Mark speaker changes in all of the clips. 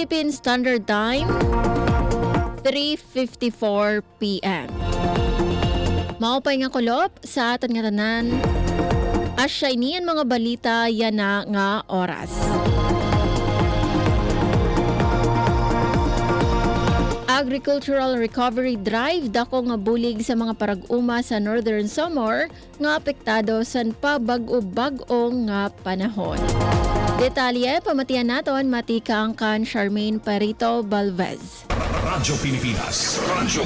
Speaker 1: Philippine Standard Time, 3:54 p.m. Maupay nga kulop sa atan nga tanan. Asya ini ang mga balita yan na nga oras. Agricultural Recovery Drive dako nga bulig sa mga parag-uma sa Northern Samar nga apektado sa pabag-o-bag-ong nga panahon. Detalye pamatian naton matika ang kan Charmaine Perito Balvez.
Speaker 2: Radyo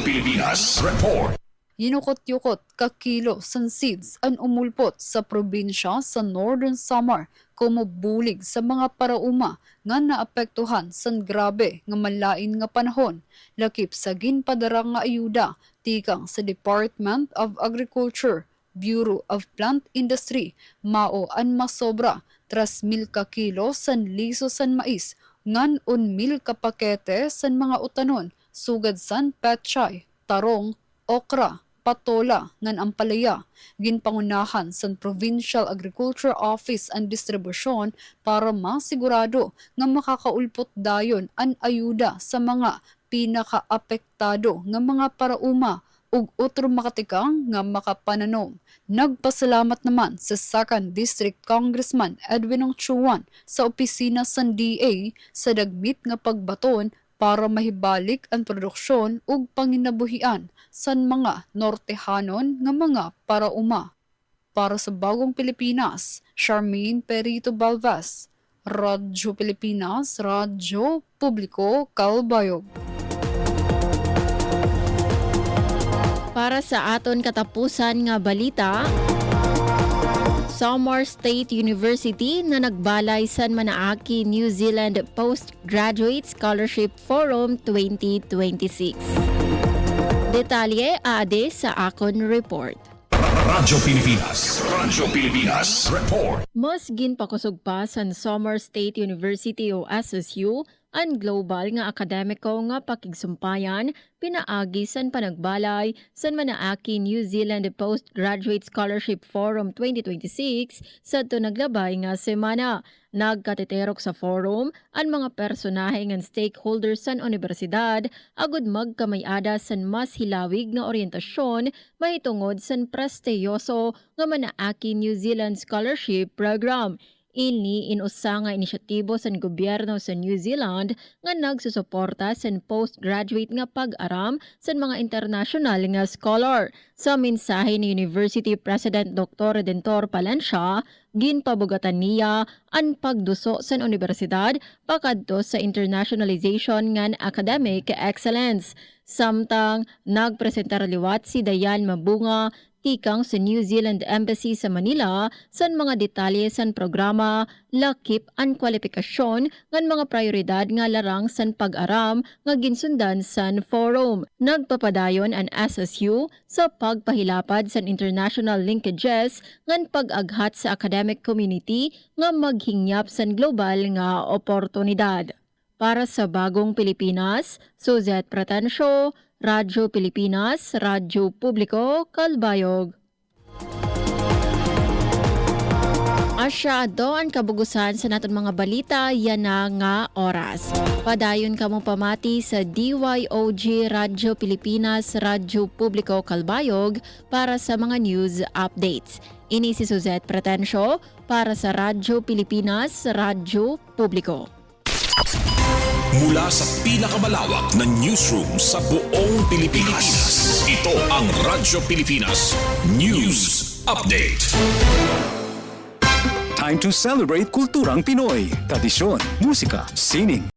Speaker 2: Pilipinas report.
Speaker 3: Yinukot-yukot kakilo san seeds ang umulpot sa probinsya sa Northern Samar kumubulig sa mga parauma nga naapektuhan san grabe nga malain nga panahon lakip sa ginpadara nga ayuda tikang sa Department of Agriculture, Bureau of Plant Industry mao an masobra 3,000 ka kilo san liso san mais ngan 1,000 ka pakete san mga utanon sugad san petchay, tarong, okra, patola ngan ampalaya ginpangunahan sa Provincial Agriculture Office and Distribution para masigurado nga makakaulpot dayon ang ayuda sa mga pinakaapektado nga mga parauma ug otro makatikang nga makapananom. Nagpasalamat naman sa 2nd District Congressman Edwin Ongchuan sa opisina sa DA sa dagmit nga pagbaton para mahibalik ang produksyon ug panginabuhian san mga Nortehanon nga mga parauma. Para sa Bagong Pilipinas, Charmaine Perito Balvez, Radyo Pilipinas, Radyo Publiko, Calbayog.
Speaker 1: Para sa aton katapusan nga balita, Samar State University na nagbalay sa Manaaki New Zealand Postgraduate Scholarship Forum 2026. Detalye ade sa akon report.
Speaker 2: Radyo Pilipinas report.
Speaker 1: Mas ginpakusog pa sa Samar State University o SSU ang global nga akademiko nga pakigsumpayan pinaagi san panagbalay san Manaaki New Zealand Postgraduate Scholarship Forum 2026 sa naglabay nga semana. Nagkateterok sa forum ang mga personahe ng stakeholders san universidad agud magkamayada san mas hilawig nga oryentasyon mahitungod san prestiyoso nga Manaaki New Zealand Scholarship Program. Ini inusa nga inisyatibo sa gobyerno sa New Zealand nga nagsusuporta sa postgraduate nga pag-aram sa mga international nga scholar. Sa mensahe ni University President Dr. Redentor Palencia, ginpabugatan niya ang pagduso sa universidad pakadto sa internationalization ngan academic excellence. Samtang nagpresentar liwat si Dayan Mabunga tikang sa New Zealand Embassy sa Manila san mga detalye san programa, lakip ang kwalifikasyon ngan mga prioridad nga larang san pag-aram nga ginsundan san forum. Nagpapadayon ang SSU sa pagpahilapad san international linkages ngan pag-aghat sa academic community nga maghingyap san global nga oportunidad. Para sa Bagong Pilipinas, Suzette Pratencio, Radyo Pilipinas, Radyo Publiko, Calbayog. Asya do ang kabugusan sa naton mga balita yan na nga oras. Padayon kamo pamati sa DYOG Radyo Pilipinas, Radyo Publiko, Calbayog para sa mga news updates. Ini si Suzette Pratencio para sa Radyo Pilipinas, Radyo Publiko.
Speaker 2: Mula sa pinakamalawak na newsroom sa buong Pilipinas, ito ang Radyo Pilipinas News Update.
Speaker 4: Time to celebrate kulturang Pinoy, tradisyon, musika, sining,